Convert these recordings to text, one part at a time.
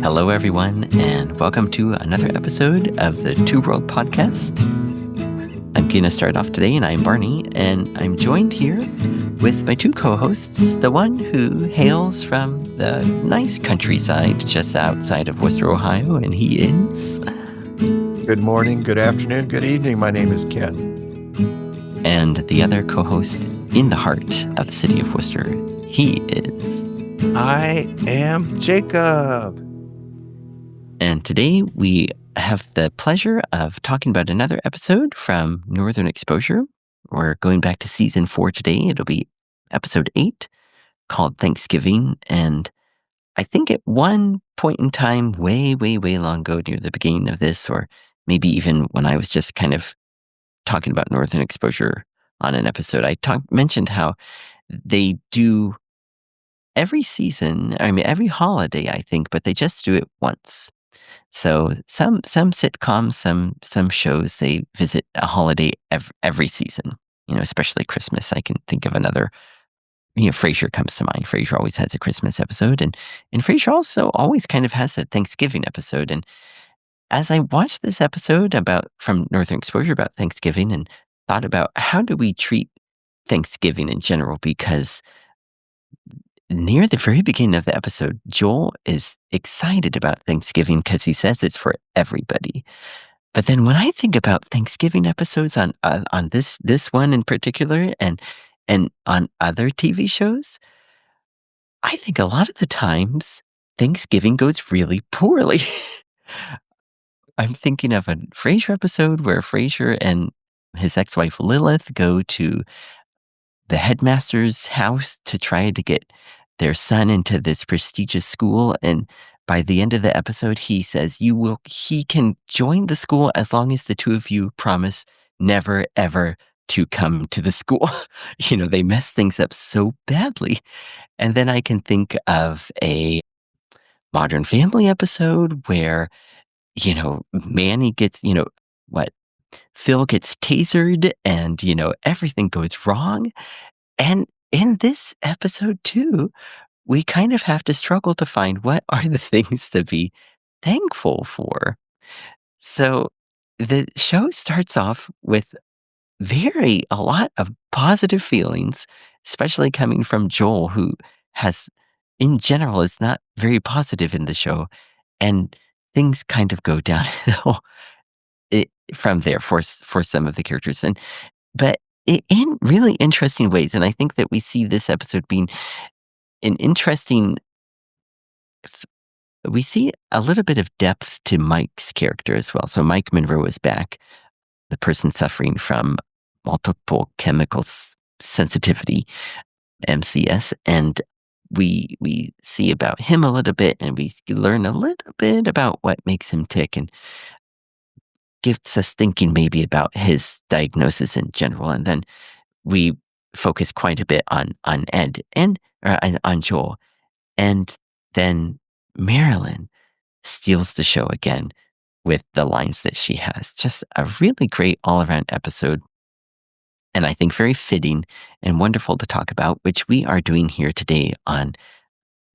Hello, everyone, and welcome to another episode of the Two World Podcast. I'm going to start off today, and I'm Barney, and I'm joined here with my two co-hosts, the one who hails from the nice countryside just outside of Worcester, Ohio, and he is... Good morning, good afternoon, good evening. My name is Ken. And the other co-host in the heart of the city of Worcester, he is... I am Jacob. And today we have the pleasure of talking about another episode from Northern Exposure. We're going back to season 4 today. It'll be episode 8 called Thanksgiving. And I think at one point in time, way long ago, near the beginning of this, or maybe even when I was just kind of talking about Northern Exposure on an episode, I mentioned how they do every season, every holiday, I think, but they just do it once. So some sitcoms, some shows, they visit a holiday every season, especially Christmas. I can think of another, Frasier comes to mind. Frasier always has a Christmas episode, and Frasier also always kind of has a Thanksgiving episode. And as I watched this episode from Northern Exposure about Thanksgiving and thought about how do we treat Thanksgiving in general, because near the very beginning of the episode, Joel is excited about Thanksgiving because he says it's for everybody. But then when I think about Thanksgiving episodes on this one in particular and on other TV shows, I think a lot of the times Thanksgiving goes really poorly. I'm thinking of a Frasier episode where Frasier and his ex-wife Lilith go to the headmaster's house to try to get their son into this prestigious school. And by the end of the episode, he says, he can join the school as long as the two of you promise never, ever to come to the school. They mess things up so badly. And then I can think of a Modern Family episode where, Manny gets, Phil gets tasered and, everything goes wrong. And in this episode too, we kind of have to struggle to find what are the things to be thankful for. So the show starts off with a lot of positive feelings, especially coming from Joel, who in general, is not very positive in the show. And things kind of go downhill from there for some of the characters. But in really interesting ways. And I think that we see this episode being an interesting, we see a little bit of depth to Mike's character as well. So Mike Monroe is back, the person suffering from multiple chemical sensitivity, MCS. And we see about him a little bit, and we learn a little bit about what makes him tick, and gets us thinking maybe about his diagnosis in general. And then we focus quite a bit on Ed on Joel. And then Marilyn steals the show again with the lines that she has. Just a really great all-around episode. And I think very fitting and wonderful to talk about, which we are doing here today on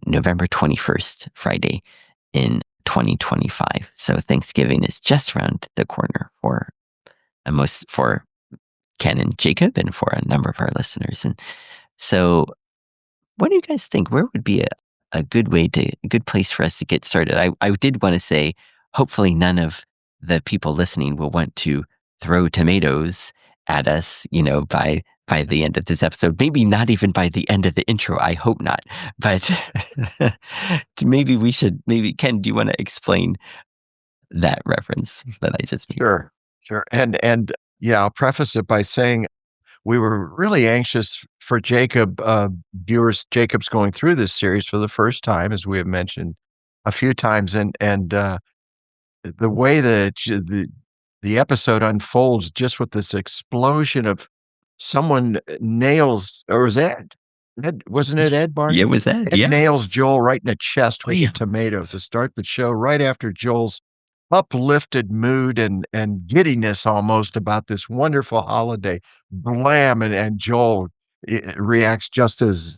November 21st, Friday in 2025. So Thanksgiving is just around the corner for Ken and Jacob and for a number of our listeners. And so what do you guys think? Where would be a good place for us to get started? I did want to say, hopefully none of the people listening will want to throw tomatoes at us, by the end of this episode. Maybe not even by the end of the intro. I hope not. But maybe Ken, do you want to explain that reference that I just made? Sure. And yeah, I'll preface it by saying we were really anxious for Jacob, viewers. Jacob's going through this series for the first time, as we have mentioned a few times, and the way that the episode unfolds, just with this explosion of someone nails, or was Ed? Wasn't it Ed, Barney? Yeah, it was Ed. Yeah. Nails Joel right in the chest with a tomato to start the show, right after Joel's uplifted mood and giddiness almost about this wonderful holiday. Blam, and Joel reacts just as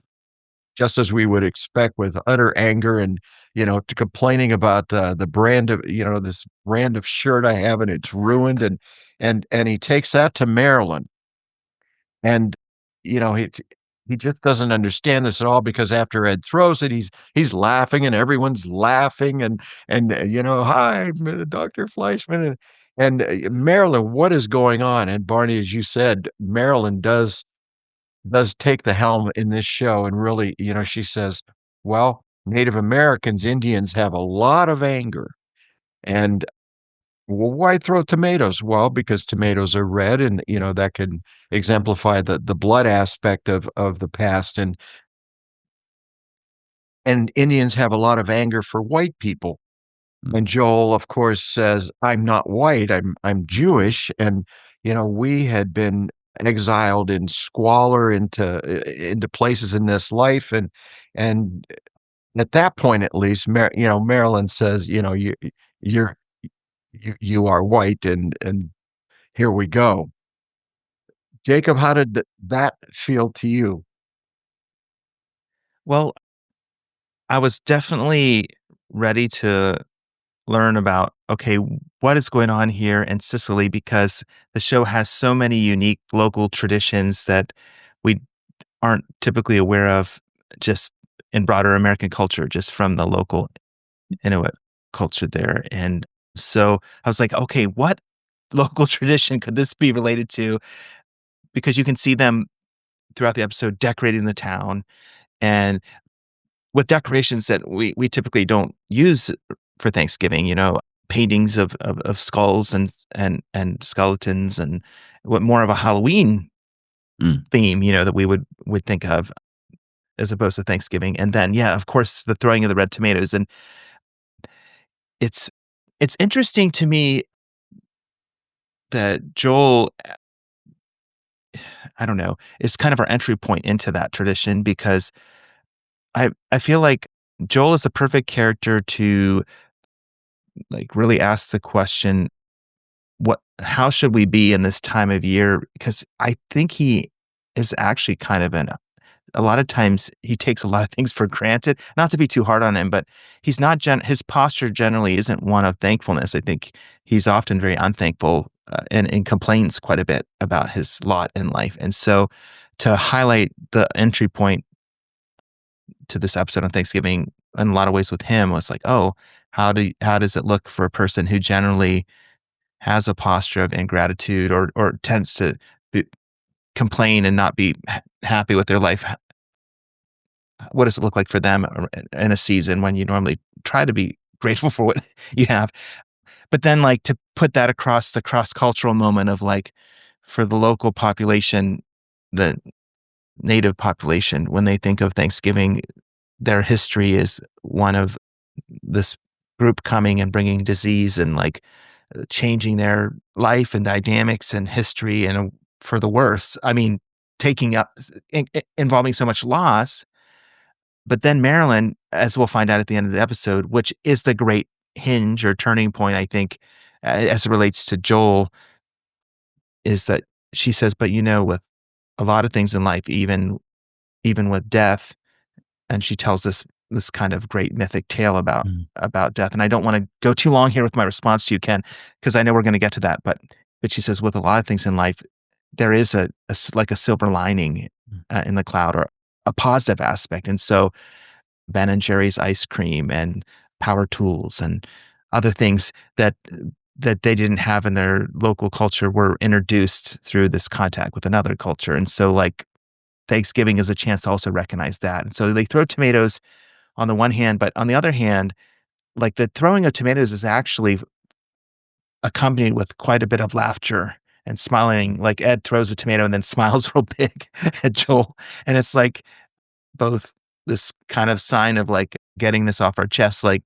just as we would expect with utter anger and, to complaining about, the brand of this brand of shirt I have, and it's ruined, and he takes that to Maryland, and, he just doesn't understand this at all because after Ed throws it, he's laughing and everyone's laughing and "Hi, Dr. Fleischman," and Marilyn, what is going on? And Barney, as you said, Marilyn does take the helm in this show and really, she says, "Well, Native Americans, Indians have a lot of anger, and well, why throw tomatoes? Well, because tomatoes are red and, that can exemplify the blood aspect of the past, and Indians have a lot of anger for white people." Mm, And Joel, of course, says, "I'm not white, I'm Jewish," and, we had been exiled in squalor into places in this life, and at that point, at least, Marilyn says, you're you are white, and here we go. Jacob, how did that feel to you? Well, I was definitely ready to learn about, okay, what is going on here in Sicily because the show has so many unique local traditions that we aren't typically aware of just in broader American culture, just from the local Inuit culture there. And so I was like, okay, what local tradition could this be related to? Because you can see them throughout the episode decorating the town and with decorations that we typically don't use for Thanksgiving, paintings of skulls and skeletons and what more of a Halloween mm. theme, that we would think of as opposed to Thanksgiving. And then, yeah, of course, the throwing of the red tomatoes. And it's it's interesting to me that Joel, I don't know, is kind of our entry point into that tradition because I feel like Joel is a perfect character to like really ask the question, what how should we be in this time of year? Because I think he is actually kind of a lot of times he takes a lot of things for granted. Not to be too hard on him, but he's not his posture generally isn't one of thankfulness. I think he's often very unthankful and complains quite a bit about his lot in life. And so to highlight the entry point to this episode on Thanksgiving in a lot of ways with him was like, oh, how does it look for a person who generally has a posture of ingratitude or tends to be, complain and not be happy with their life? What does it look like for them in a season when you normally try to be grateful for what you have? But then, like, to put that across the cross-cultural moment of, like, for the local population, the native population, when they think of Thanksgiving, their history is one of this group coming and bringing disease and, like, changing their life and dynamics and history and, for the worse. I mean, taking up involving so much loss. But then Marilyn, as we'll find out at the end of the episode, which is the great hinge or turning point, I think, as it relates to Joel, is that she says, "But, with a lot of things in life, even with death," and she tells this kind of great mythic tale Mm. about death. And I don't wanna go too long here with my response to you, Ken, because I know we're gonna get to that, but she says, "With a lot of things in life, there is like a silver lining, Mm. in the cloud or a positive aspect." And so Ben& and Jerry's ice cream and power tools and other things that they didn't have in their local culture were introduced through this contact with another culture. And so, like, Thanksgiving is a chance to also recognize that. And so they throw tomatoes on the one hand, but on the other hand, like, the throwing of tomatoes is actually accompanied with quite a bit of laughter and smiling. Like, Ed throws a tomato and then smiles real big at Joel. And it's like both this kind of sign of, like, getting this off our chest, like,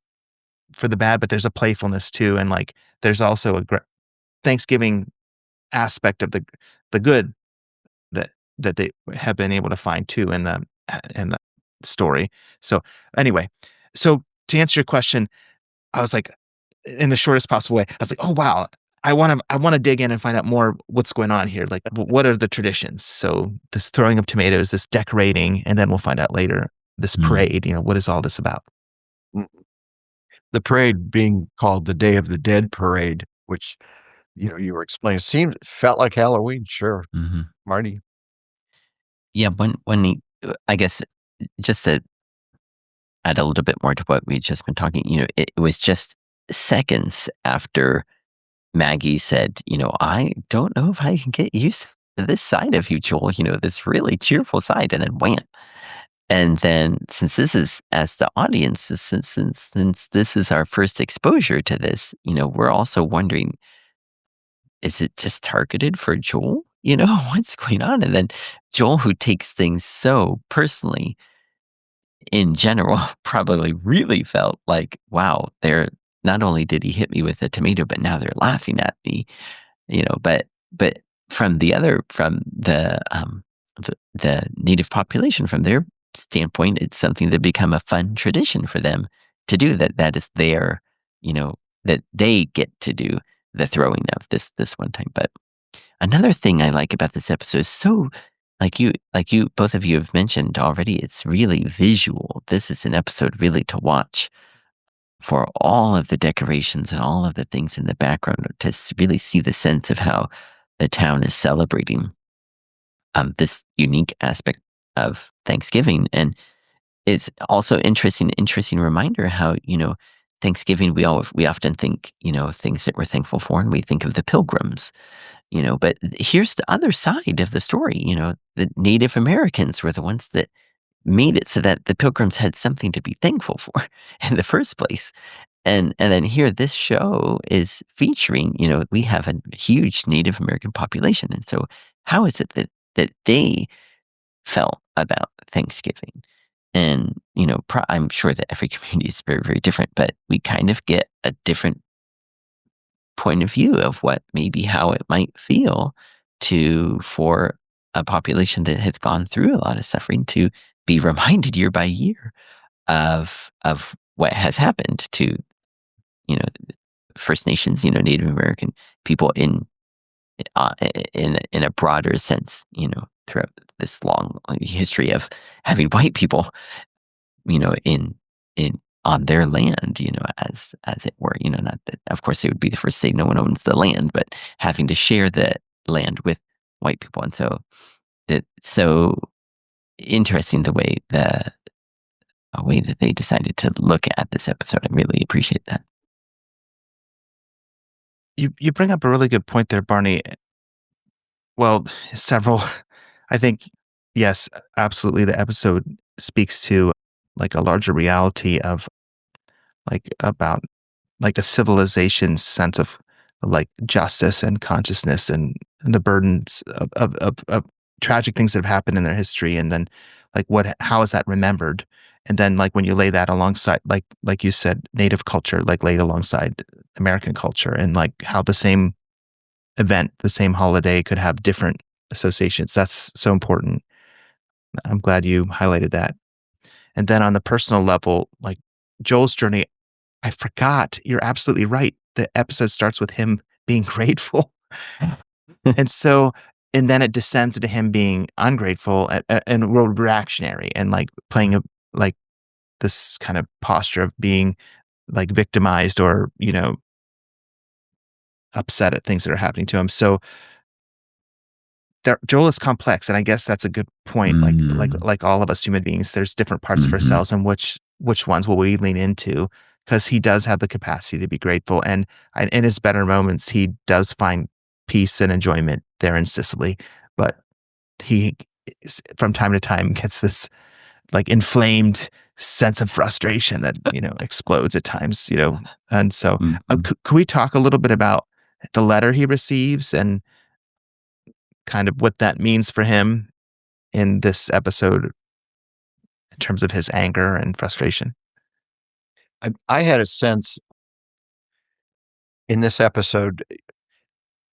for the bad, but there's a playfulness too, and, like, there's also a Thanksgiving aspect of the good that they have been able to find too in the story. So, anyway, so to answer your question, I was like, in the shortest possible way, I was like, "Oh, wow. I wanna dig in and find out more what's going on here, like, what are the traditions?" So, this throwing of tomatoes, this decorating, and then we'll find out later this Mm. parade? What is all this about? Mm. The parade being called the Day of the Dead parade, which, you were explaining, felt like Halloween, sure. Mhm. Marty? Yeah, when he I guess, just to add a little bit more to what we've just been talking, it was just seconds after Maggie said, "I don't know if I can get used to this side of you, Joel, this really cheerful side," and then wham. And then since this is as the audience, since this is our first exposure to this, we're also wondering, is it just targeted for Joel? What's going on? And then Joel, who takes things so personally in general, probably really felt like, wow, they're not only did he hit me with a tomato, but now they're laughing at me, but from the native population, from their standpoint, it's something that become a fun tradition for them to do, that is their, you know, that they get to do the throwing of this one time. But another thing I like about this episode is so, like you both of you have mentioned already, it's really visual. This is an episode really to watch for all of the decorations and all of the things in the background to really see the sense of how the town is celebrating this unique aspect of Thanksgiving. And it's also interesting reminder how, Thanksgiving, we often think, things that we're thankful for, and we think of the pilgrims, but here's the other side of the story. The Native Americans were the ones that made it so that the pilgrims had something to be thankful for in the first place. And then here, this show is featuring, we have a huge Native American population. And so how is it that they felt about Thanksgiving? And, I'm sure that every community is very, very different, but we kind of get a different point of view of what maybe how it might feel for a population that has gone through a lot of suffering to be reminded year by year of what has happened to, you know, First Nations, Native American people in a broader sense, throughout this long history of having white people, in on their land, as it were, not that, of course, they would be the first to say no one owns the land, but having to share the land with white people. And so so interesting the way that they decided to look at this episode. I really appreciate that. You bring up a really good point there, Barney. Well, several. I think, yes, absolutely. The episode speaks to like a larger reality of about like a civilization's sense of like justice and consciousness and the burdens of tragic things that have happened in their history, and then like how is that remembered? And then like when you lay that alongside, like you said, native culture, like laid alongside American culture, and like how the same event, the same holiday could have different associations. That's so important. I'm glad you highlighted that. And then on the personal level, like Joel's journey, I forgot. You're absolutely right. The episode starts with him being grateful. And so, and then it descends into him being ungrateful and real reactionary and like playing like this kind of posture of being like victimized or, upset at things that are happening to him. So Joel is complex, and I guess that's a good point. Like Mm, all of us human beings, there's different parts of mhm. ourselves, and which ones will we lean into? Because he does have the capacity to be grateful, and in his better moments, he does find peace and enjoyment there in Sicily. But he, from time to time, gets this like inflamed sense of frustration that explodes at times. And so, Mhm. could we talk a little bit about the letter he receives and kind of what that means for him in this episode in terms of his anger and frustration? I had a sense in this episode,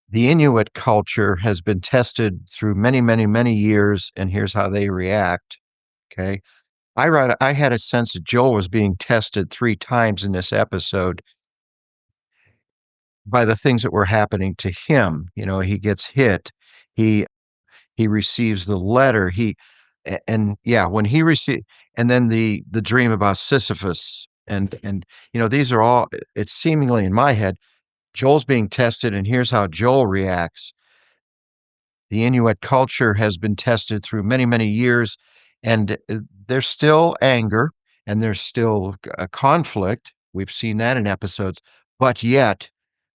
the Inuit culture has been tested through many, many, many years, and here's how they react. Okay. I had a sense that Joel was being tested 3 times in this episode by the things that were happening to him. He gets hit. He he receives the letter. And yeah, when he received, and then the dream about Sisyphus, and these are all, it's seemingly in my head, Joel's being tested, and here's how Joel reacts. The Inuit culture has been tested through many, many years, and there's still anger and there's still a conflict. We've seen that in episodes, but yet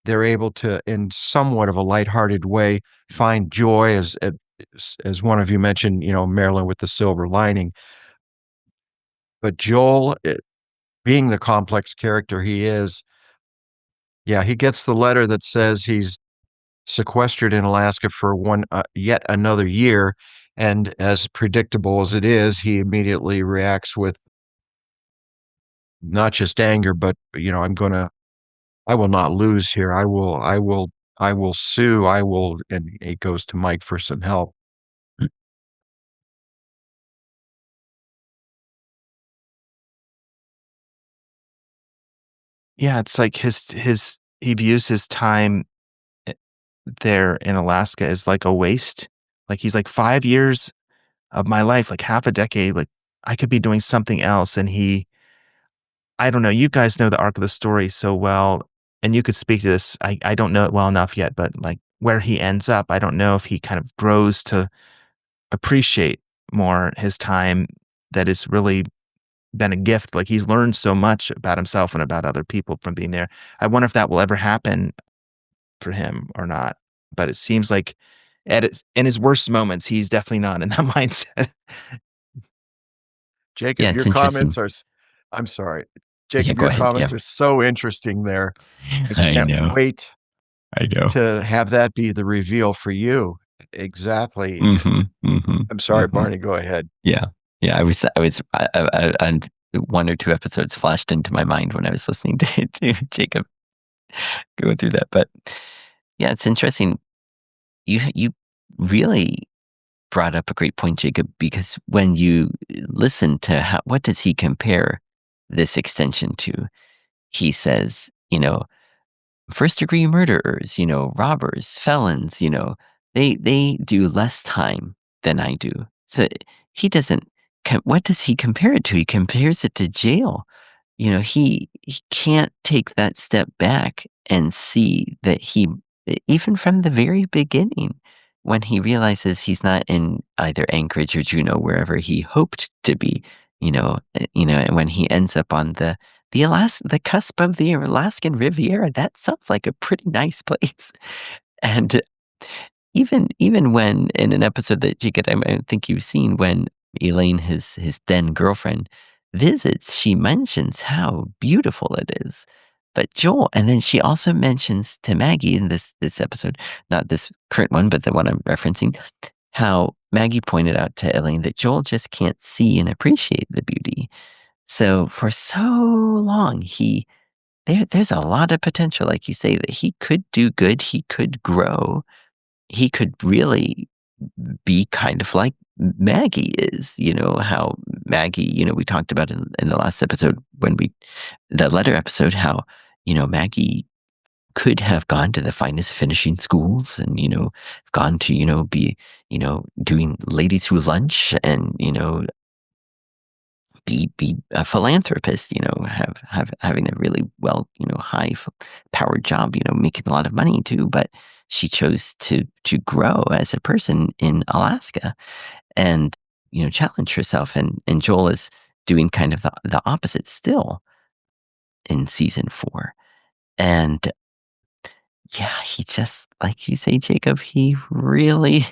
they're able to, in somewhat of a lighthearted way, find joy, as one of you mentioned, Marilyn with the silver lining. But Joel, being the complex character he is, yeah, he gets the letter that says he's sequestered in Alaska for yet another year. And as predictable as it is, he immediately reacts with not just anger, but I will not lose here. I will sue. And it goes to Mike for some help. Yeah, it's like his he views his time eh, there in Alaska as like a waste. Like he's like 5 years of my life, like half a decade, like I could be doing something else. And I don't know, you guys know the arc of the story so well, and you could speak to this. I don't know it well enough yet, but like where he ends up, I don't know if he kind of grows to appreciate more his time that has really been a gift. Like he's learned so much about himself and about other people from being there. I wonder if that will ever happen for him or not. But it seems like in his worst moments, he's definitely not in that mindset. Yeah, Jacob, it's your interesting. comments are, I'm sorry. Yeah, Jacob, go your ahead. comments Yeah. are so interesting there. I I can't know. wait I know. to have that be the reveal for you. Exactly. Mhm, mhm, I'm sorry, mhm. Barney, go ahead. Yeah. Yeah, and 1 or 2 episodes flashed into my mind when I was listening to Jacob go through that, but yeah, it's interesting. You really brought up a great point, Jacob, because when you listen to what does he compare this extension to? He says, first degree murderers, robbers, felons, they do less time than I do. So he doesn't, what does he compare it to? He compares it to jail. He can't take that step back and see that even from the very beginning, when he realizes he's not in either Anchorage or Juneau, wherever he hoped to be, and when he ends up on the cusp of the Alaskan Riviera, that sounds like a pretty nice place. And even when in an episode that you get, I think you've seen, when Elaine, his then girlfriend, visits, she mentions how beautiful it is. But Joel, and then she also mentions to Maggie in this episode, not this current one, but the one I'm referencing, how Maggie pointed out to Elaine that Joel just can't see and appreciate the beauty. So for so long, there's a lot of potential, like you say, that he could do good, he could grow, he could really be kind of like Maggie is, how Maggie, we talked about in the last episode the letter episode, how, Maggie could have gone to the finest finishing schools and, gone to, be, doing ladies who lunch and, be a philanthropist, having a really well, powered job, making a lot of money too. But she chose to grow as a person in Alaska and, challenge herself. And Joel is doing kind of the opposite still in season 4. And yeah, he just, like you say, Jacob, he really,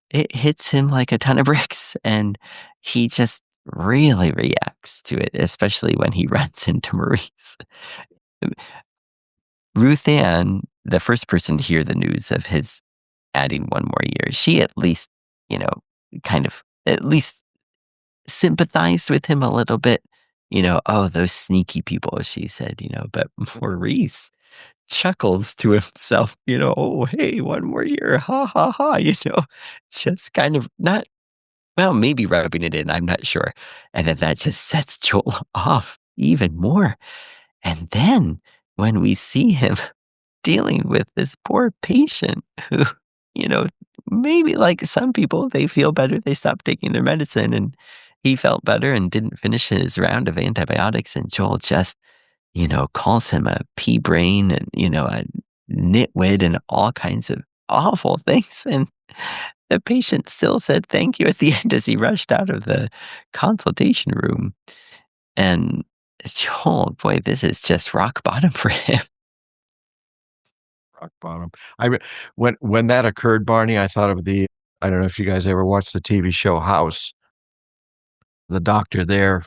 it hits him like a ton of bricks, and he just really reacts to it, especially when he runs into Maurice. Ruth Ann, the first person to hear the news of his adding 1 more year, she at least, you know, kind of at least sympathized with him a little bit. "Oh, those sneaky people," she said, but Maurice chuckles to himself, "Oh, hey, 1 more year, ha, ha, ha," just kind of not, well, maybe rubbing it in, I'm not sure. And then that just sets Joel off even more. And then when we see him dealing with this poor patient who, you know, maybe like some people, they feel better, they stop taking their medicine, and he felt better and didn't finish his round of antibiotics, and Joel just, calls him a pea brain and, a nitwit and all kinds of awful things, and the patient still said thank you at the end as he rushed out of the consultation room, and Joel, boy, this is just rock bottom for him. Rock bottom. I re when that occurred, Barney, I thought of the I don't know if you guys ever watched the TV show House. The doctor there,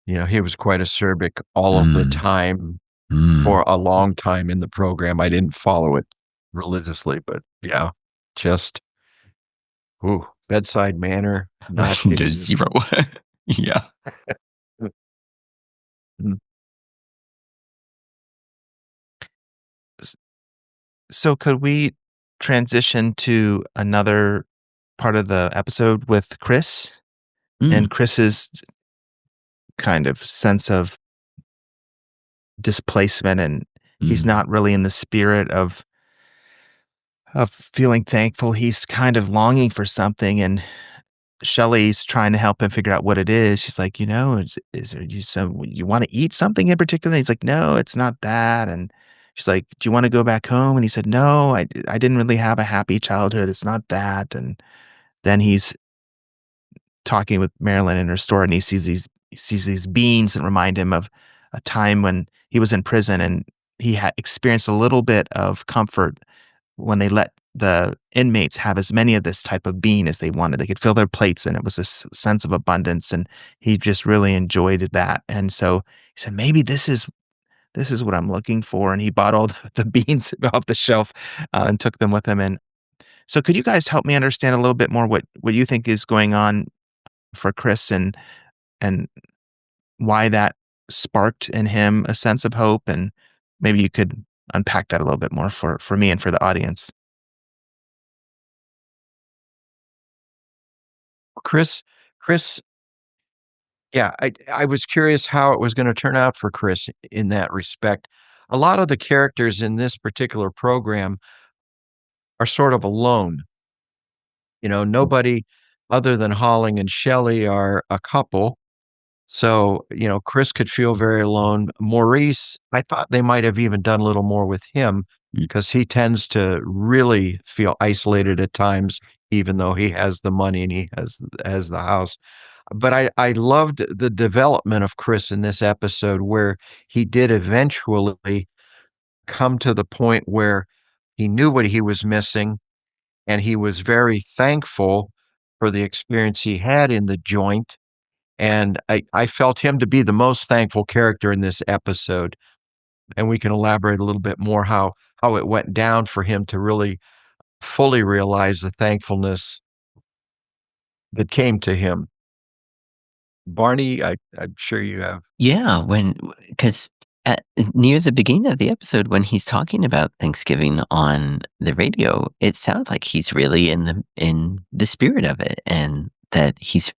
he was quite acerbic all of the Mm, time mm. for a long time in the program. I didn't follow it religiously, but yeah, just, ooh, bedside manner, not There's hitting. 0. Yeah. Mm. S So could we transition to another part of the episode with Chris Mm, and Chris's kind of sense of displacement, and he's mm. not really in the spirit of feeling thankful. He's kind of longing for something, and Shelly's trying to help him figure out what it is. She's like, is there you want to eat something in particular? And he's like, no, it's not that. And she's like, do you want to go back home? And he said, no, I didn't really have a happy childhood. It's not that. And then he's talking with Marilyn in her store, and he sees these beans that remind him of a time when he was in prison, and he had experienced a little bit of comfort when they let the inmates have as many of this type of bean as they wanted. They could fill their plates, and it was this sense of abundance, and he just really enjoyed that. And so he said, maybe this is what I'm looking for. And he bought all the beans off the shelf and took them with him. And so, could you guys help me understand a little bit more what you think is going on for Chris, and why that sparked in him a sense of hope? And maybe you could unpack that a little bit more for me and for the audience. Chris Chris yeah, I was curious how it was gonna turn out for Chris in that respect. A lot of the characters in this particular program are sort of alone. Nobody other than Holling and Shelley are a couple. So, Chris could feel very alone. Maurice, I thought they might have even done a little more with him Mm. because he tends to really feel isolated at times, even though he has the money and he has the house. But I loved the development of Chris in this episode where he did eventually come to the point where he knew what he was missing and he was very thankful for the experience he had in the joint, and I felt him to be the most thankful character in this episode, and we can elaborate a little bit more how it went down for him to really fully realize the thankfulness that came to him. Barney, I'm sure you have. Yeah, because at near the beginning of the episode, when he's talking about Thanksgiving on the radio, it sounds like he's really in the spirit of it, and that he's,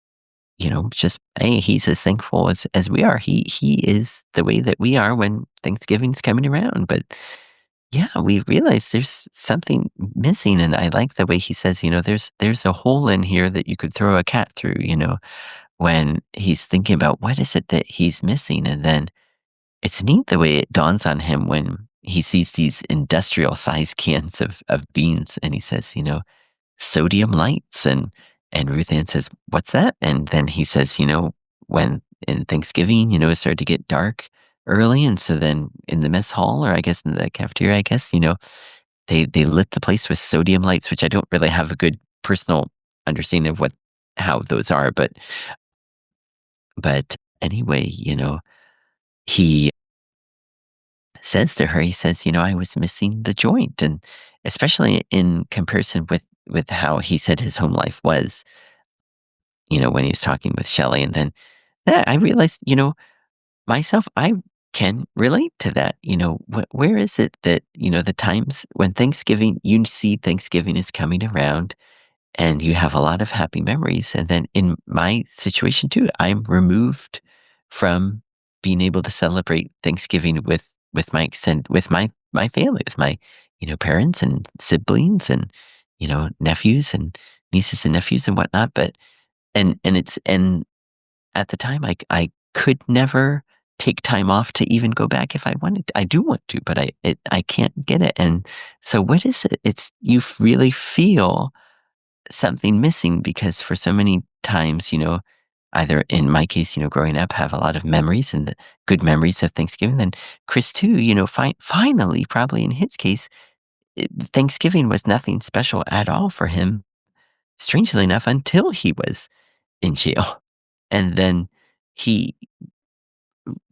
just, hey, he's as thankful as we are. He is the way that we are when Thanksgiving's coming around, but yeah, we realize there's something missing, and I like the way he says, there's a hole in here that you could throw a cat through, when he's thinking about what is it that he's missing, and then it's neat the way it dawns on him when he sees these industrial sized cans of beans, and he says, sodium lights, and Ruth Ann says, "What's that?" And then he says, when in Thanksgiving, it started to get dark early, and so then in the mess hall, or I guess in the cafeteria, I guess, they lit the place with sodium lights, which I don't really have a good personal understanding of what how those are, but anyway, he says to her, he says, "I was missing the joint," and especially in comparison with how he said his home life was, when he was talking with Shelley, and then I realized, myself, I can relate to that. Where is it that the times when Thanksgiving, you see Thanksgiving is coming around, and you have a lot of happy memories. And then in my situation too, I'm removed from being able to celebrate Thanksgiving with my family, with my parents and siblings, and nephews and nieces and nephews and whatnot. But and at the time, I could never take time off to even go back if I wanted to. I do want to, but I can't get it. And so what is it? It's you really feel something missing because for so many times, either in my case, growing up, have a lot of memories and the good memories of Thanksgiving. Then Chris too, finally, probably in his case, Thanksgiving was nothing special at all for him. Strangely enough, until he was in jail, and then he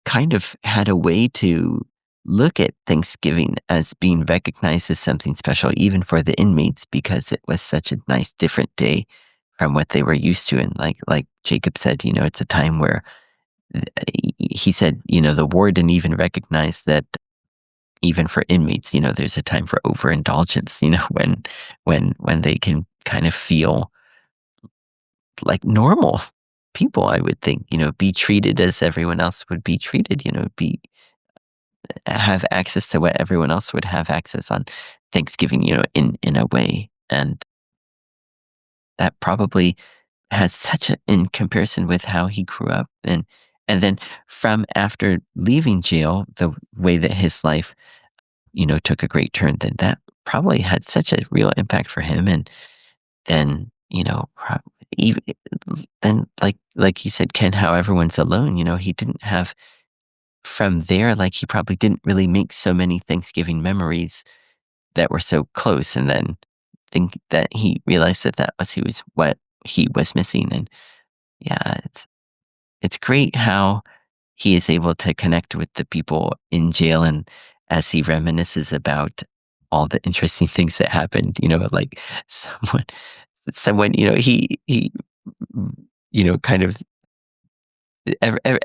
kind of had a way to look at Thanksgiving as being recognized as something special, even for the inmates, because it was such a nice, different day from what they were used to. And like Jacob said, it's a time where he said, the warden even recognized that even for inmates, there's a time for overindulgence, when they can kind of feel like normal people, I would think, be treated as everyone else would be treated, be have access to what everyone else would have access on Thanksgiving, in a way. And that probably has such a in comparison with how he grew up and then from after leaving jail, the way that his life, took a great turn, then that probably had such a real impact for him. And then, even then like you said, Ken, how everyone's alone, he didn't have from there, like he probably didn't really make so many Thanksgiving memories that were so close, and then think that he realized that was what he was missing. And yeah, it's great how he is able to connect with the people in jail, and as he reminisces about all the interesting things that happened, like someone someone, kind of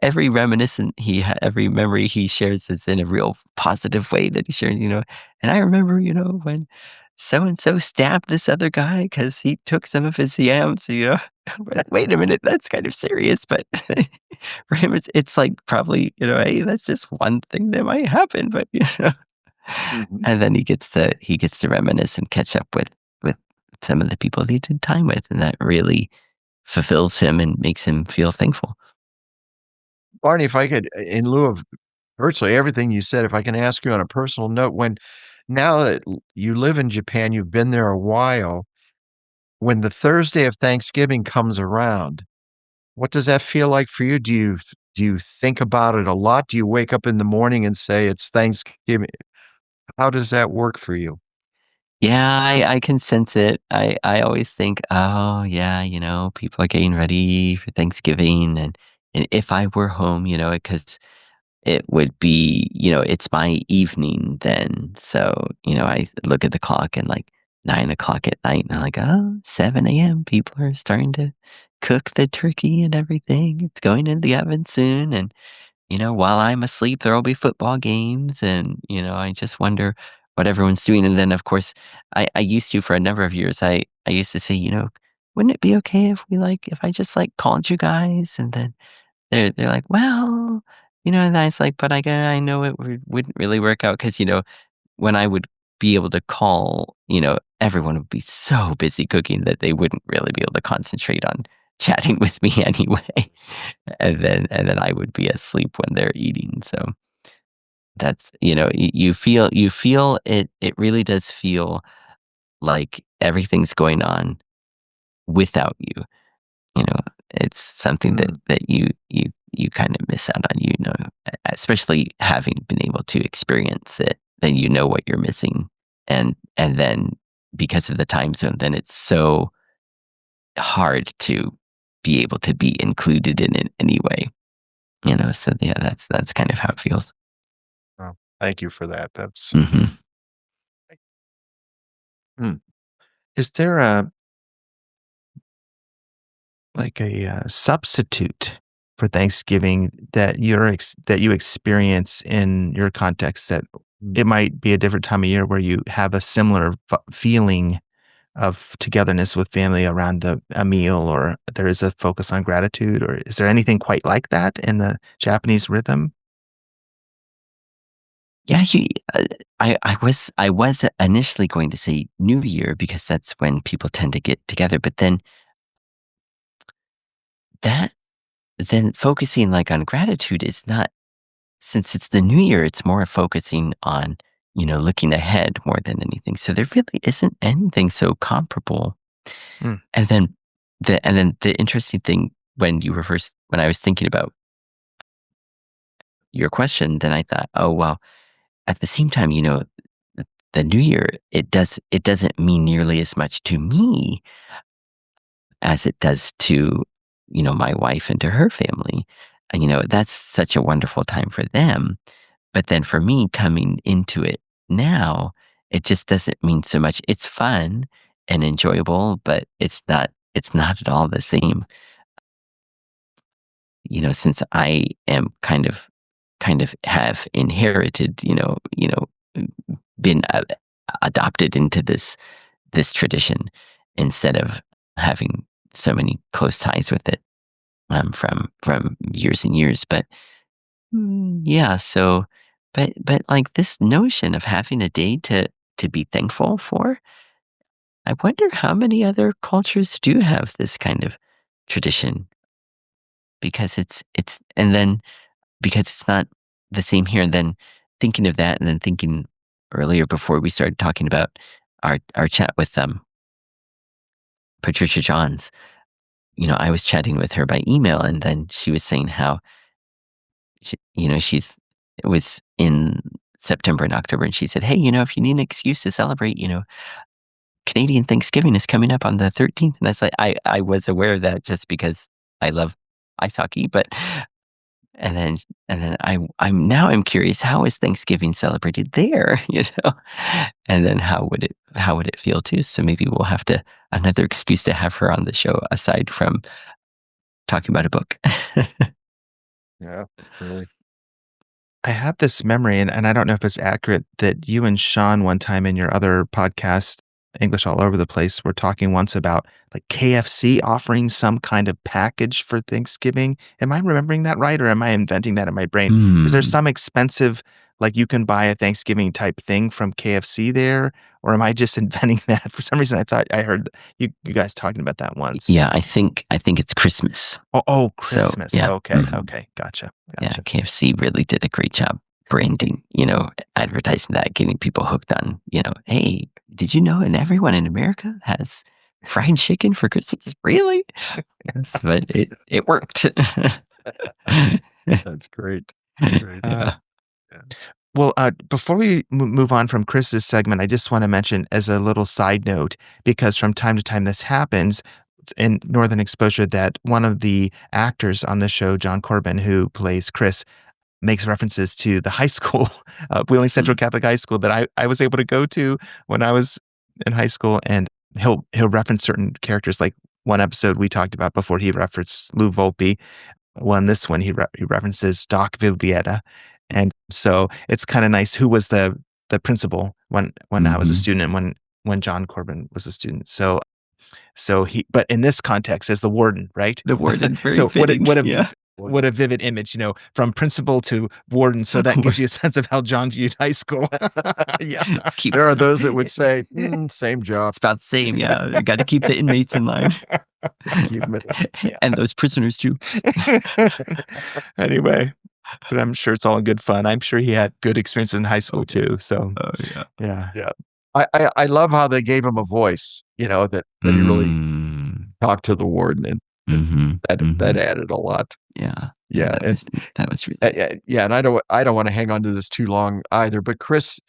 every reminiscent every memory he shares is in a real positive way that he shared, and I remember, when so and so stabbed this other guy because he took some of his yams, wait a minute, that's kind of serious, but for him it's like probably, hey, that's just one thing that might happen, but Mhm. and then he gets to reminisce and catch up with some of the people that he did time with, and that really fulfills him and makes him feel thankful. Barney, if I could, in lieu of virtually everything you said, if I can ask you on a personal note, now that you live in Japan, you've been there a while, when the Thursday of Thanksgiving comes around, what does that feel like for you? Do you think about it a lot? Do you wake up in the morning and say it's Thanksgiving? How does that work for you? Yeah, I can sense it. I always think, "Oh, yeah, people are getting ready for Thanksgiving," and if I were home, because it would be, it's my evening then, so, I look at the clock and, like, 9 o'clock at night, and I'm like, "Oh, 7 a.m., people are starting to cook the turkey and everything, it's going in the oven soon," and while I'm asleep, there'll be football games, and, I just wonder what everyone's doing. And then, of course, I used to, for a number of years, I used to say, wouldn't it be okay if I just like called you guys? And then they're like, well, and I was like, but I know it wouldn't really work out because, when I would be able to call, everyone would be so busy cooking that they wouldn't really be able to concentrate on chatting with me anyway. And then I would be asleep when they're eating. So that's, you feel it really does feel like everything's going on without you. You know, it's something that Mm. you kind of miss out on, especially having been able to experience it, then you know what you're missing. And then because of the time zone, then it's so hard to be able to be included in it anyway. So yeah, that's kind of how it feels. Well, thank you for that. That's Hmm. Mm. Is there a like a, substitute for Thanksgiving that that you experience in your context that mm. it might be a different time of year where you have a similar feeling of togetherness with family around a meal, or there is a focus on gratitude, or is there anything quite like that in the Japanese rhythm? Yeah, I was initially going to say New Year because that's when people tend to get together, but that then focusing like on gratitude is not, since it's the New Year, it's more focusing on, looking ahead more than anything. So there really isn't anything so comparable. Mm. And then the interesting thing when I was thinking about your question, then I thought, oh well, at the same time, the New Year, it doesn't mean nearly as much to me as it does to, my wife and to her family. And, that's such a wonderful time for them. But then for me coming into it now, it just doesn't mean so much. It's fun and enjoyable, but it's not at all the same. Since I am kind of have inherited, been adopted into this tradition instead of having so many close ties with it, from years and years. But yeah, so but like this notion of having a day to be thankful for, I wonder how many other cultures do have this kind of tradition, because it's and then because it's not the same here. And then thinking of that, and then thinking earlier before we started talking about our chat with Patricia Johns, I was chatting with her by email, and then she was saying how it was in September and October, and she said, "Hey, if you need an excuse to celebrate, Canadian Thanksgiving is coming up on the 13th." And I was like, I was aware of that just because I love ice hockey, but and then I'm curious, how is Thanksgiving celebrated there, And then how would it feel too? So maybe we'll have to another excuse to have her on the show aside from talking about a book. Yeah, really. I have this memory, and I don't know if it's accurate, that you and Sean one time in your other podcast, English All Over the Place, were talking once about like KFC offering some kind of package for Thanksgiving. Am I remembering that right, or am I inventing that in my brain? Is there Hmm. some expensive, like you can buy a Thanksgiving type thing from KFC there, or am I just inventing that? For some reason, I thought I heard you guys talking about that once. Yeah, I think it's Christmas. Oh, So Christmas. yeah. Okay, Mhm. okay, gotcha, Yeah, gotcha. KFC really did a great job branding, advertising that, getting people hooked on, hey, did you know and everyone in America has fried chicken for Christmas? Really? Yes, but it worked. That's great. Great. Uh, Yeah. Yeah. Well, before we move on from Chris's segment, I just want to mention as a little side note, because from time to time this happens in Northern Exposure, that one of the actors on the show, John Corbin, who plays Chris, makes references to the high school, Wheeling Central Mm. Catholic High School that I was able to go to when I was in high school, and he'll reference certain characters. Like one episode we talked about before, he referenced Lou Volpe. Well, in this one, he references Doc Vilbieta, and so it's kinda nice who was the principal when I was a Mhm. student and when John Corbin was a student. So he but in this context as the warden, right? The warden, very So what a fitting. Yeah. what a vivid image, from principal to warden, so that gives you a sense of how John viewed high school. Yeah. Keep There are those that would say, same job. It's about the same, yeah. You gotta keep the inmates in line. Keep 'em yeah. And those prisoners too. Anyway, but I'm sure it's all in good fun. I'm sure he had good experiences in high school too, so, Oh, yeah. yeah. Yeah. I love how they gave him a voice, that he really Mm. talked to the warden, and Mhm. that Mhm. added a lot. Yeah. Yeah, Yeah, that was really good. yeah, and I don't wanna hang on to this too long either, but Chris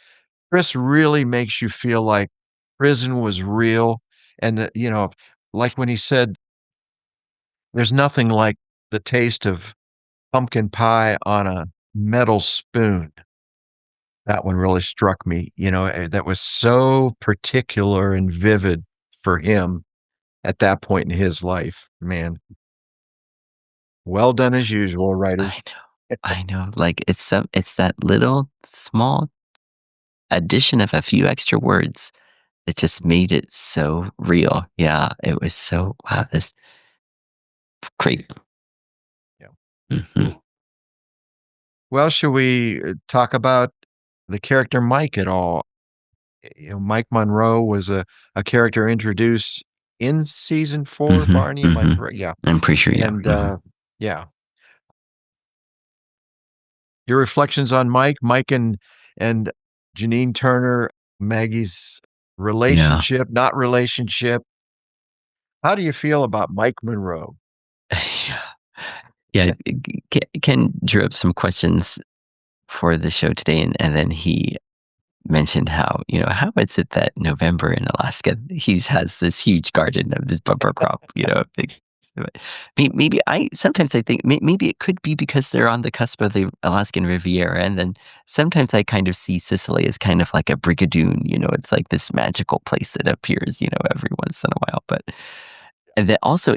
really makes you feel like prison was real, and that, like when he said, "There's nothing like the taste of pumpkin pie on a metal spoon." That one really struck me, that was so particular and vivid for him at that point in his life. Man, well done as usual, I writers. know. I know. Like, it's that little small addition of a few extra words that just made it so real. Yeah, it was so wow, this great. Yeah. Mhm. Well, should we talk about the character Mike at all? Mike Monroe was a character introduced in season 4, Mhm, Barney, am I mhm. correct? Yeah, I'm pretty sure, yeah. and, Mhm. yeah. Your reflections on Mike and Janine Turner, Maggie's Yeah. relationship, not relationship. How do you feel about Mike Monroe? Yeah. Yeah, Ken drew up some questions for the show today, and then he mentioned how, how is it that November in Alaska, he's has this huge garden of this bumper crop, big. Maybe sometimes I think maybe it could be because they're on the cusp of the Alaskan Riviera, and then sometimes I kind of see Sicily as kind of like a brigadoon, it's like this magical place that appears, every once in a while. But and then also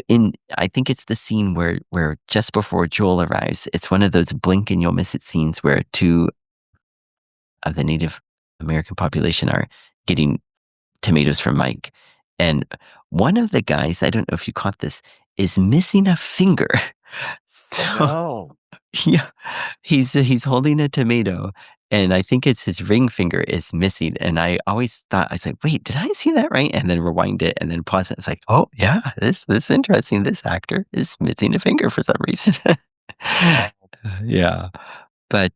I think it's the scene where just before Joel arrives, it's one of those blink and you'll miss it scenes where two of the Native American population are getting tomatoes from Mike. And one of the guys, I don't know if you caught this, is missing a finger. Oh, So no. yeah, he's holding a tomato, and I think it's his ring finger is missing. And I always thought, I was like, wait, did I see that right? And then rewind it and then pause it. It's like, oh yeah, this is interesting. This actor is missing a finger for some reason. Yeah. But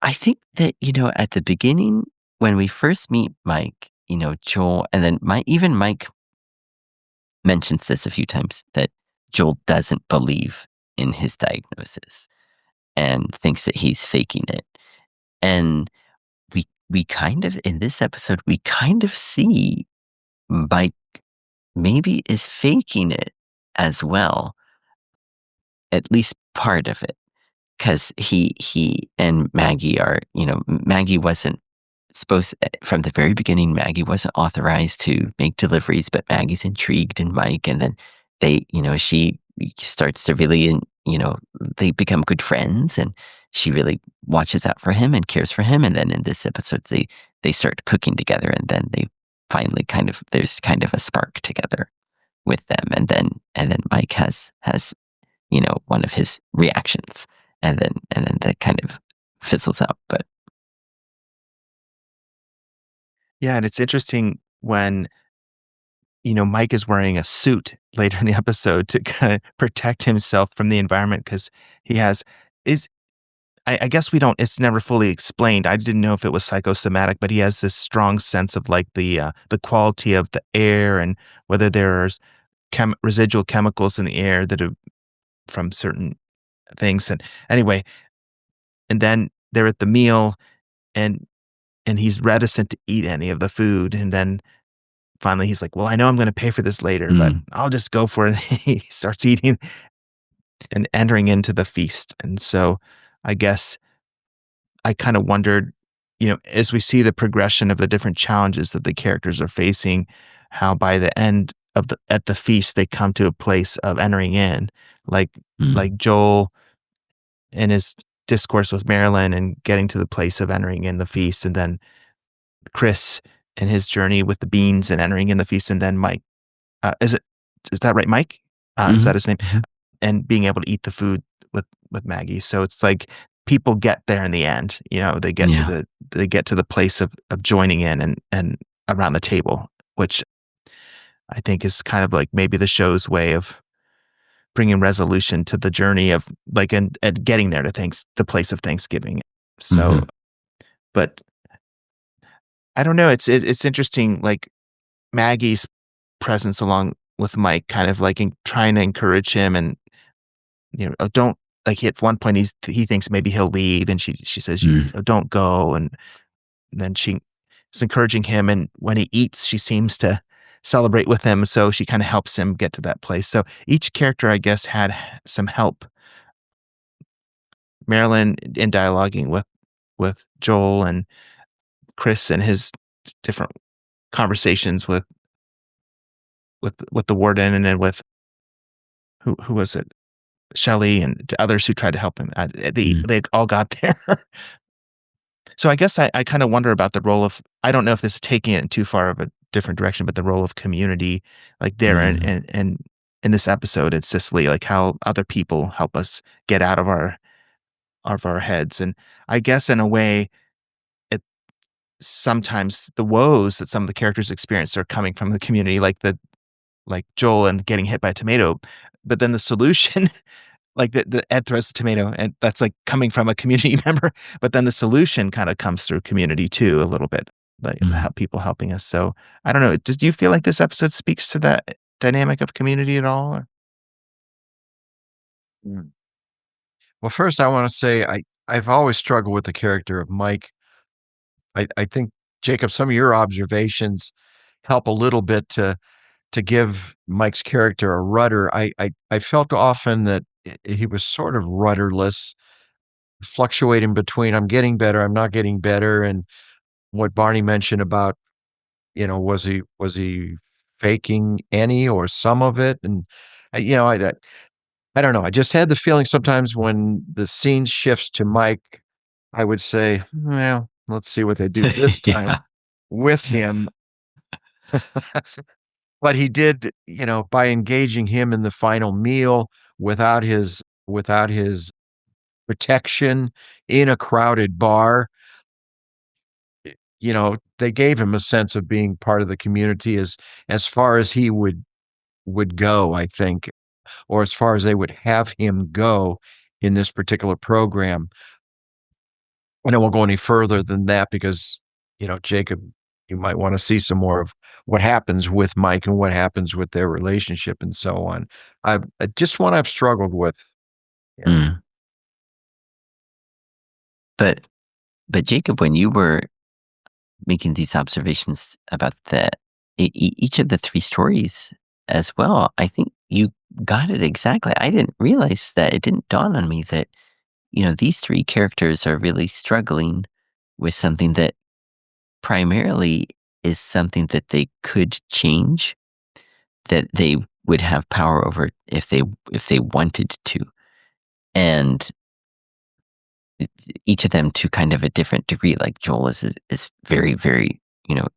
I think that, at the beginning, when we first meet Mike, Joel, and then even Mike mentions this a few times that Joel doesn't believe in his diagnosis and thinks that he's faking it. And we kind of, in this episode, we kind of see Mike maybe is faking it as well, at least part of it. Because he and Maggie are, Maggie wasn't supposed from the very beginning. Maggie wasn't authorized to make deliveries, but Maggie's intrigued in Mike, and then she starts to really, they become good friends, and she really watches out for him and cares for him. And then in this episode, they start cooking together, and then they finally there's kind of a spark together with them, and then Mike has one of his reactions, and then that kind of fizzles out. But Yeah, and it's interesting when, Mike is wearing a suit later in the episode to kinda protect himself from the environment because he has is I guess we don't it's never fully explained. I didn't know if it was psychosomatic, but he has this strong sense of, like, the quality of the air and whether there's residual chemicals in the air that are from certain things, and anyway, and then they're at the meal, and he's reticent to eat any of the food, and then finally he's like, "Well, I know I'm gonna pay for this later, but mm, I'll just go for it." He starts eating and entering into the feast, and so I guess I kinda wondered, as we see the progression of the different challenges that the characters are facing, how by the end of at the feast, they come to a place of entering in, like mm, Joel in his discourse with Marilyn and getting to the place of entering in the feast, and then Chris and his journey with the beans and entering in the feast, and then Mike. Is that right, Mike? Is that mhm, his name? mhm, And being able to eat the food with Maggie. So it's like people get there in the end. yeah, They get to the place of joining in and around the table, which I think is kind of like maybe the show's way of bringing resolution to the journey of like and getting there to the place of Thanksgiving. So, mhm, but I don't know. It's interesting. Like Maggie's presence along with Mike, kind of like trying to encourage him and don't like at one point he thinks maybe he'll leave, and she says, mm, Don't go," and then she is encouraging him, and when he eats, she seems to celebrate with him, so she kind of helps him get to that place. So each character, I guess, had some help. Marilyn in dialoguing with Joel and Chris and his different conversations with the warden, and then with who was it? Shelley and to others who tried to help him. mm, They all got there. So I guess I kind of wonder about the role of I don't know if this is taking it in too far of a different direction, but the role of community, like there yeah, and in this episode in Sicily, like how other people help us get out of our heads. And I guess in a way, sometimes the woes that some of the characters experience are coming from the community, like Joel and getting hit by a tomato, but then the solution like the Ed throws the tomato, and that's, like, coming from a community member, but then the solution kinda comes through community too a little bit, like, Mm. people helping us, so, I don't know, did you feel like this episode speaks to that dynamic of community at all, or Mm. Well, first, I wanna say I've always struggled with the character of Mike. I think, Jacob, some of your observations help a little bit to give Mike's character a rudder. I felt often that he was sort of rudderless, fluctuating between I'm getting better, I'm not getting better, and what Barney mentioned about, was he faking any or some of it? And I don't know. I just had the feeling sometimes when the scene shifts to Mike, I would say, well, let's see what they do this time Yeah. with him. But he did, by engaging him in the final meal without his protection in a crowded bar, they gave him a sense of being part of the community as far as he would go, I think, or as far as they would have him go in this particular program. And I won't go any further than that because, Jacob, you might wanna see some more of what happens with Mike and what happens with their relationship and so on. Just one I've struggled with. Yeah. Mm. But Jacob, when you were making these observations about each of the three stories as well, I think you got it exactly. I didn't realize that. It didn't dawn on me that, these three characters are really struggling with something that primarily is something that they could change, that they would have power over if they wanted to. And each of them to kind of a different degree. Like Joel is very, very,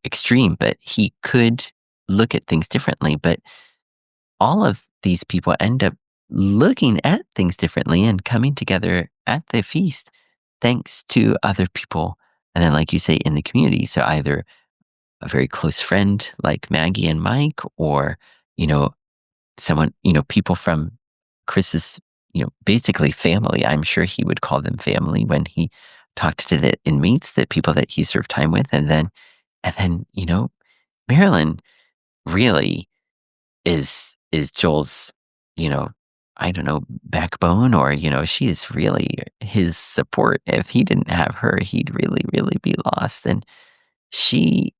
extreme, but he could look at things differently. But all of these people end up looking at things differently and coming together at the feast thanks to other people. And then, like you say, in the community. So either a very close friend like Maggie and Mike, or, you know, someone, people from Chris's, basically family. I'm sure he would call them family when he talked to the inmates, the people that he served time with. And then, Marilyn really is Joel's, you know, I don't know, backbone, or, she is really his support. If he didn't have her, he'd really, really be lost. And she,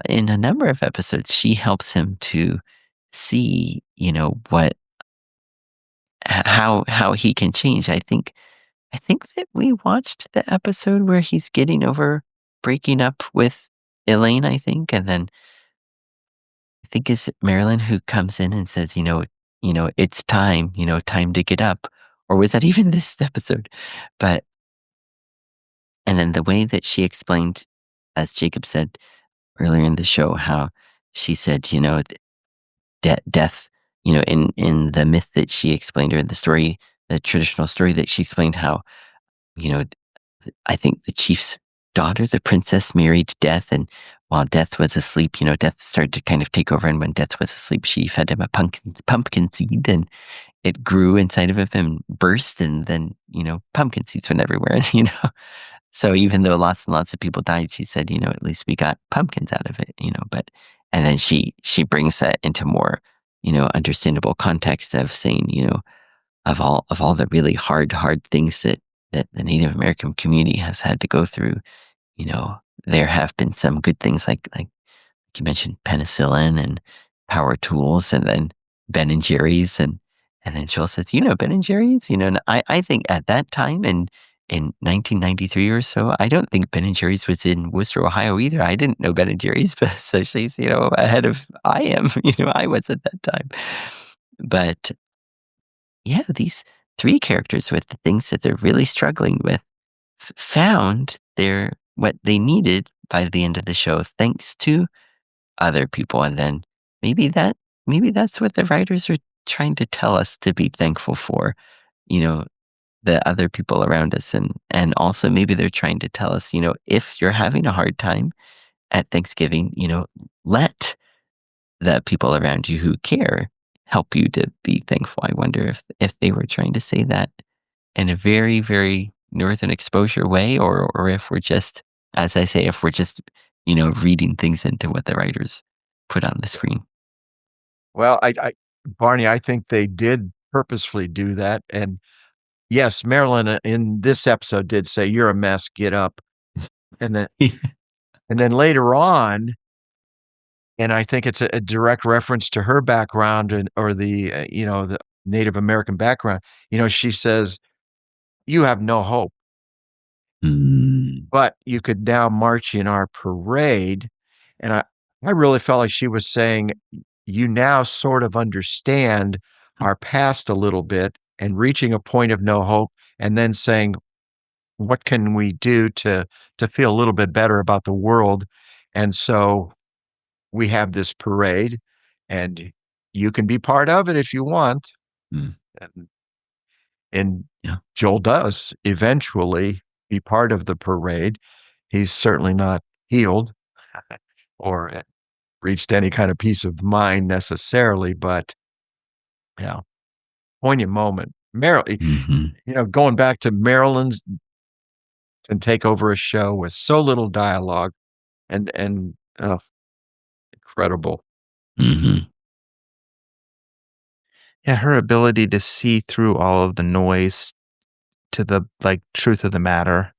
in a number of episodes, she helps him to see, how he can change. I think that we watched the episode where he's getting over breaking up with Elaine, I think, and then I think it's Marilyn who comes in and says, it's time, time to get up. Or was that even this episode? But and then the way that she explained, as Jacob said earlier in the show, how she said, death, in the myth that she explained, or in the story, the traditional story that she explained, how, you know, I think the chief's daughter, the princess, married Death, and while Death was asleep, Death started to kind of take over. And when Death was asleep, she fed him a pumpkin seed, and it grew inside of him and burst, and then pumpkin seeds went everywhere. And so even though lots and lots of people died, she said, at least we got pumpkins out of it. But and then she brings that into more understandable context of saying, of all the really hard things that the Native American community has had to go through, you know, there have been some good things like you mentioned penicillin and power tools, and then Ben and Jerry's, and then Joel says, Ben and Jerry's, and I think at that time in 1993 or so, I don't think Ben and Jerry's was in Worcester, Ohio either. I didn't know Ben and Jerry's, but so she's, ahead of I am, I was at that time. But yeah, these three characters with the things that they're really struggling with found what they needed by the end of the show, thanks to other people. And then maybe that maybe that's what the writers are trying to tell us to be thankful for. You know, the other people around us, and also maybe they're trying to tell us, if you're having a hard time at Thanksgiving, let the people around you who care help you to be thankful. I wonder if they were trying to say that in a very, very Northern Exposure way, or if we're just, as I say, if we're just, reading things into what the writers put on the screen. Well, Barney, I think they did purposefully do that, and yes, Marilyn, in this episode did say, "You're a mess, get up." And then later on, and I think it's a direct reference to her background and or the Native American background, she says, "You have no hope, Mm, but you could now march in our parade." And I really felt like she was saying, "You now sort of understand our past a little bit," and reaching a point of no hope, and then saying, "What can we do to feel a little bit better about the world?" And so we have this parade, and you can be part of it if you want. mm, And and yeah. Joel does eventually be part of the parade. He's certainly not healed or reached any kind of peace of mind necessarily, but yeah, poignant moment. Mhm. Going back to Maryland's and take over a show with so little dialogue and incredible. Mhm. Yeah, her ability to see through all of the noise to the, like, truth of the matter,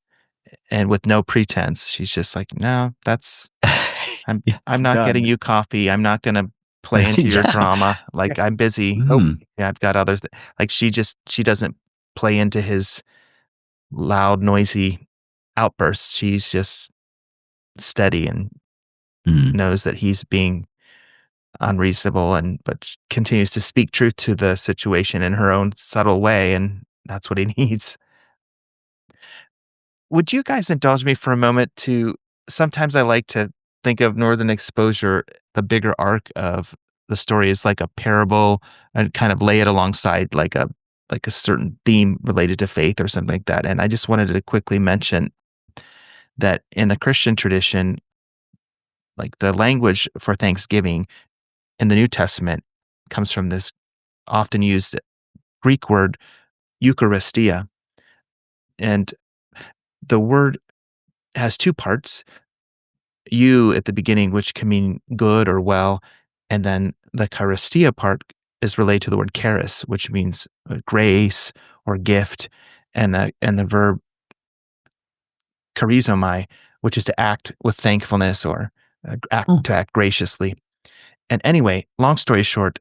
and with no pretense, she's just like, "No, that's Yeah, I'm I'm not getting done. you coffee. I'm not gonna play into your Yeah. drama. Like, I'm busy. Nope. Mm, Yeah, I've got other like, she doesn't play into his loud, noisy outbursts. She's just steady and mm, knows that he's being unreasonable but continues to speak truth to the situation in her own subtle way, and that's what he needs. Would you guys indulge me for a moment to sometimes I like to think of Northern Exposure, the bigger arc of the story is like a parable and kind of lay it alongside like a certain theme related to faith or something like that. And I just wanted to quickly mention that in the Christian tradition, like the language for Thanksgiving in the New Testament comes from this often used Greek word Eucharistia. And the word has two parts. You at the beginning, which can mean good or well, and then the charistia part is related to the word charis, which means grace or gift, and the verb charizomai, which is to act with thankfulness or mm, act graciously. And anyway, long story short,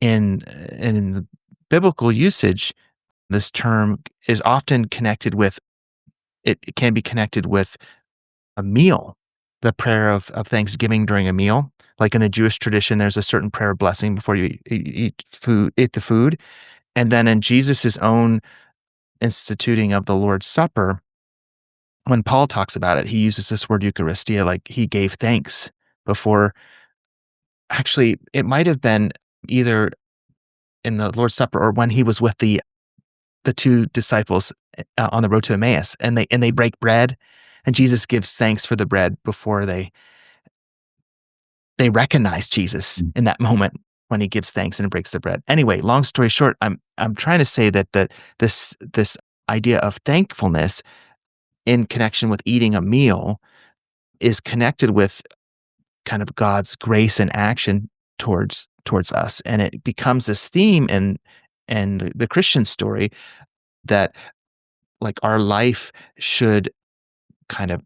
in the biblical usage, this term is often connected with it can be connected with a meal, the prayer of thanksgiving during a meal. Like in the Jewish tradition, there's a certain prayer of blessing before you eat the food. And then in Jesus's own instituting of the Lord's Supper, when Paul talks about it, he uses this word Eucharistia, like he gave thanks before. Actually, it might have been either in the Lord's Supper or when he was with the two disciples on the road to Emmaus, and they break bread, and Jesus gives thanks for the bread before they recognize Jesus mm, in that moment when he gives thanks and breaks the bread. Anyway, long story short, I'm trying to say that this idea of thankfulness in connection with eating a meal is connected with kind of God's grace and action towards us, and it becomes this theme in the Christian story that like our life should kind of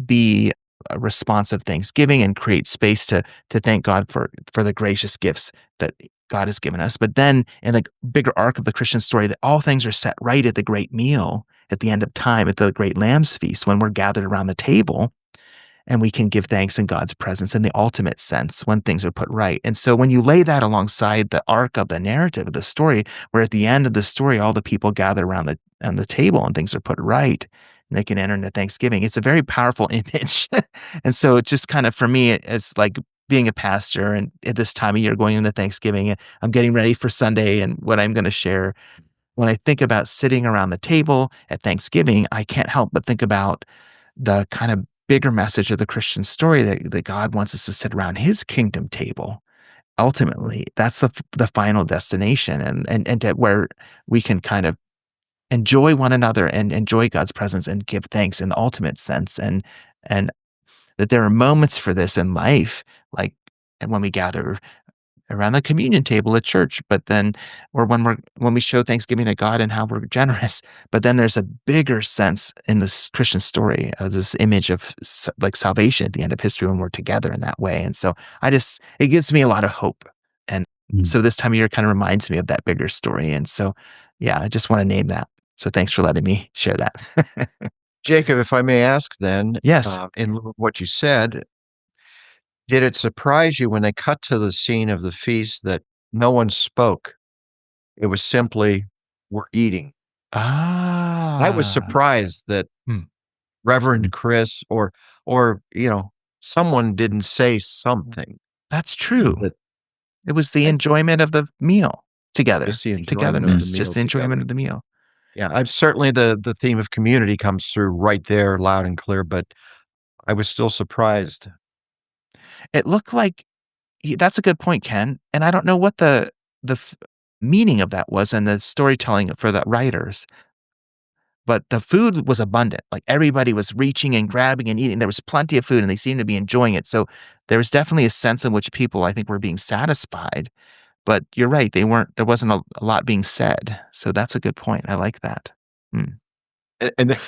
be a response of thanksgiving and create space to thank God for the gracious gifts that God has given us. But then in the bigger arc of the Christian story, that all things are set right at the great meal at the end of time, at the great Lamb's feast, when we're gathered around the table and we can give thanks in God's presence in the ultimate sense when things are put right. And so when you lay that alongside the arc of the narrative of the story, where at the end of the story, all the people gather around the table and things are put right, and they can enter into Thanksgiving, it's a very powerful image. And so it just kind of for me, it's like being a pastor and at this time of year going into Thanksgiving, I'm getting ready for Sunday and what I'm going to share. when I think about sitting around the table at Thanksgiving, I can't help but think about the kind of bigger message of the Christian story that God wants us to sit around his kingdom table. Ultimately, that's the final destination and to where we can kind of enjoy one another and enjoy God's presence and give thanks in the ultimate sense, and that there are moments for this in life, like and when we gather around the communion table at church, but then or when we show thanksgiving to God and how we're generous, but then there's a bigger sense in this Christian story of this image of like salvation at the end of history when we're together in that way. And so it gives me a lot of hope. And Mm. so this time of year kind of reminds me of that bigger story. And so, yeah, I just want to name that. So thanks for letting me share that. Jacob, if I may ask then, Yes. in lieu of what you said, did it surprise you when they cut to the scene of the feast that no one spoke? It was simply, "We're eating." I was Ah, surprised that hmm, Reverend Chris or someone didn't say something, that's true. that It was the I enjoyment of the meal together, just the enjoyment of the togetherness, Mm. just meal the enjoyment together. of the meal. Yeah, I've certainly the theme of community comes through right there loud and clear, but I was still surprised. It looked like that's a good point, Ken, and I don't know what the meaning of that was and the storytelling for the writers, but the food was abundant, like, everybody was reaching and grabbing and eating, there was plenty of food, and they seemed to be enjoying it, so there was definitely a sense in which people, I think, were being satisfied, but you're right, there wasn't a lot being said, so that's a good point, I like that. Mm. And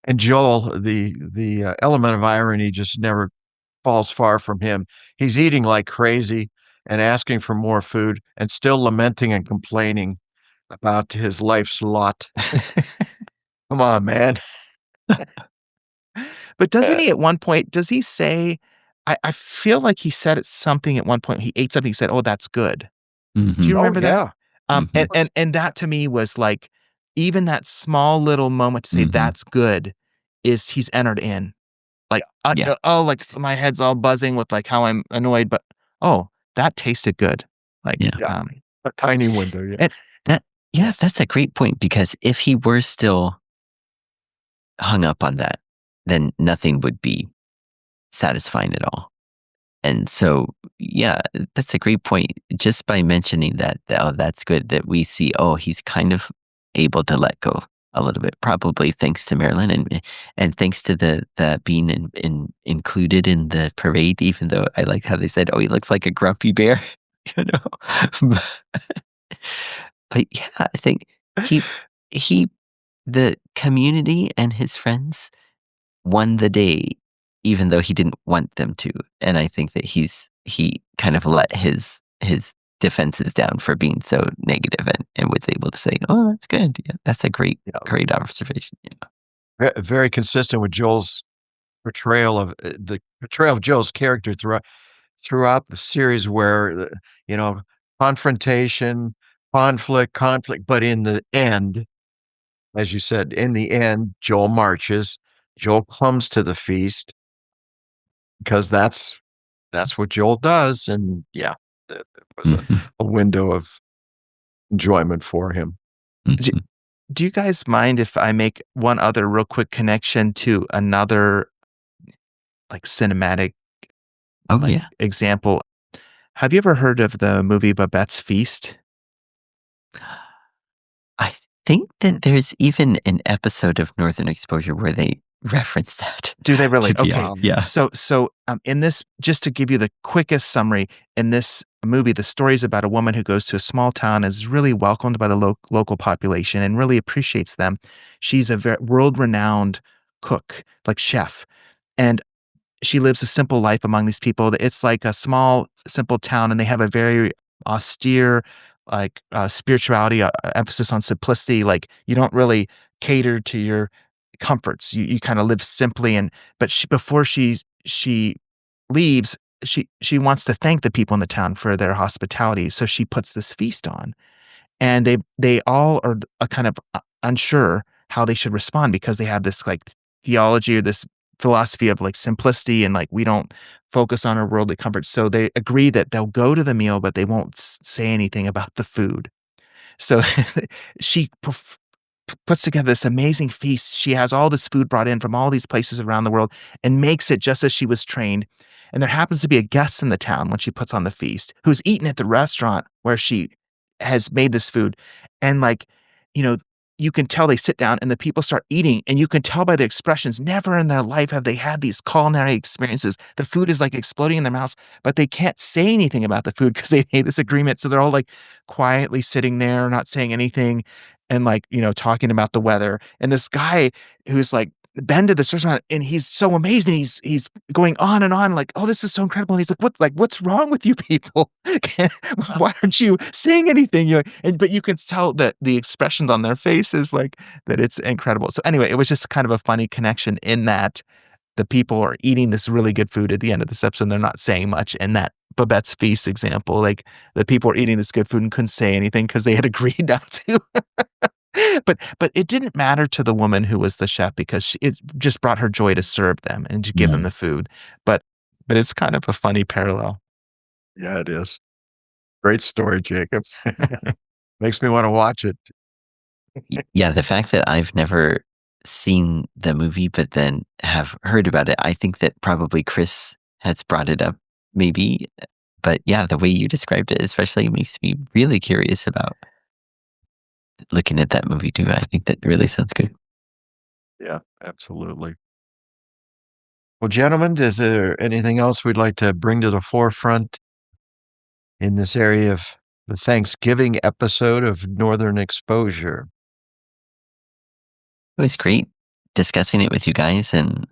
and Joel, the element of irony just never falls far from him. He's eating like crazy and asking for more food and still lamenting and complaining about his life's lot. Come on, man. But doesn't he at one point does he say I feel like he said it something at one point, he ate something, he said, "Oh, that's good." Do you Mhm. Oh, remember that? yeah. Mhm. And that to me was like, even that small little moment to say, Mhm. "That's good," is he's entered in. Like, Yeah. oh, like, my head's all buzzing with, like, how I'm annoyed, but, "Oh, that tasted good." Like, Yeah. Yeah. A tiny window, yeah. and That yeah, yes. that's a great point because if he were still hung up on that, then nothing would be satisfying at all. And so, yeah, that's a great point. Just by mentioning that, oh, that's good that we see, oh, he's kind of able to let go a little bit, probably thanks to Marilyn and thanks to the being included in the parade, even though I like how they said, oh, he looks like a grumpy bear, you know. But yeah, I think he he the community and his friends won the day, even though he didn't want them to. And I think that he kind of let his defenses down for being so negative and was able to say, "Oh, that's good. Yeah, that's a Yeah. great observation." Yeah. Very consistent with Joel's portrayal of the portrayal of Joel's character throughout the series where you know, confrontation, conflict, but in the end, as you said, in the end, Joel marches. Joel comes to the feast because that's what Joel does, and yeah, there was Mhm. a window of enjoyment for him. Do Mhm. do you guys mind if I make one other real quick connection to another, like, cinematic, Oh, like, yeah. example? Have you ever heard of the movie Babette's Feast? I think that there's even an episode of Northern Exposure where they reference that, Do they really? to be Okay. honest. Yeah. In this just to give you the quickest summary, in this movie, the story is about a woman who goes to a small town, is really welcomed by the local population and really appreciates them. She's a world-renowned cook, like chef, and she lives a simple life among these people. It's like a small, simple town, and they have a very austere, like, spirituality, emphasis on simplicity. Like, you don't really cater to your comforts. You kind of live simply, and but before she leaves, she wants to thank the people in the town for their hospitality. So she puts this feast on, and they all are kind of unsure how they should respond because they have this like theology or this philosophy of like simplicity and like we don't focus on our worldly comforts. So they agree that they'll go to the meal, but they won't say anything about the food. So she puts together this amazing feast. She has all this food brought in from all these places around the world and makes it just as she was trained. And there happens to be a guest in the town when she puts on the feast who's eaten at the restaurant where she has made this food. And like, you know, you can tell they sit down and the people start eating, and you can tell by the expressions, never in their life have they had these culinary experiences. The food is like exploding in their mouths, but they can't say anything about the food because they made this agreement. So they're all like quietly sitting there, not saying anything, and like, talking about the weather. And this guy who's like been to this restaurant and he's so amazed and he's going on and on like, "Oh, this is so incredible." And he's like, what's wrong with you people? Why aren't you saying anything? But you can tell that the expressions on their faces like that it's incredible. So anyway, it was just kind of a funny connection in that the people are eating this really good food at the end of this episode and they're not saying much. In that Babette's feast example, like the people were eating this good food and couldn't say anything because they had agreed not to. But it didn't matter to the woman who was the chef because it just brought her joy to serve them and to give them Mm. the food. But it's kind of a funny parallel. Yeah, it is. Great story, Jacob. Makes me wanna watch it. Yeah, the fact that I've never seen the movie, but then have heard about it, I think that probably Chris has brought it up, maybe. But yeah, the way you described it, especially, makes me really curious about looking at that movie too. I think that really sounds good. Yeah, absolutely. Well, gentlemen, is there anything else we'd like to bring to the forefront in this area of the Thanksgiving episode of Northern Exposure? It was great discussing it with you guys, and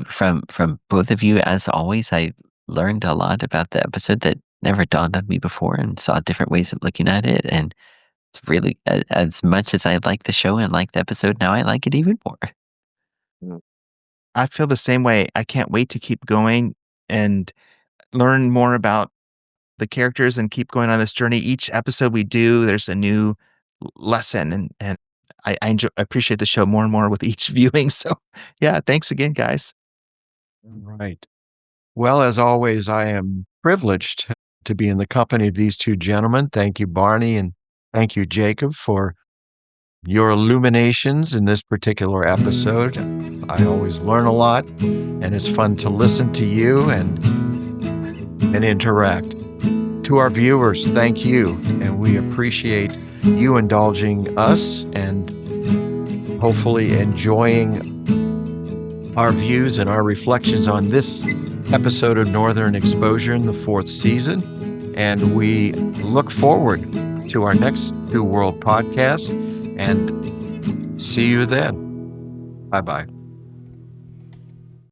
from both of you, as always. I learned a lot about the episode that never dawned on me before, and saw different ways of looking at it. And it's really, as much as I like the show and like the episode, now I like it even more. Mm. I feel the same way. I can't wait to keep going and learn more about the characters and keep going on this journey. Each episode we do, there's a new lesson, and I appreciate the show more and more with each viewing. So yeah, thanks again, guys. Right. Well, as always, I am privileged to be in the company of these two gentlemen. Thank you, Barney, and thank you, Jacob, for your illuminations in this particular episode. I always learn a lot, and it's fun to listen to you and interact. To our viewers, thank you, and we appreciate you indulging us and hopefully enjoying our views and our reflections on this episode of Northern Exposure in the 4th season. And we look forward to our next Two World podcast, and see you then. Bye-bye.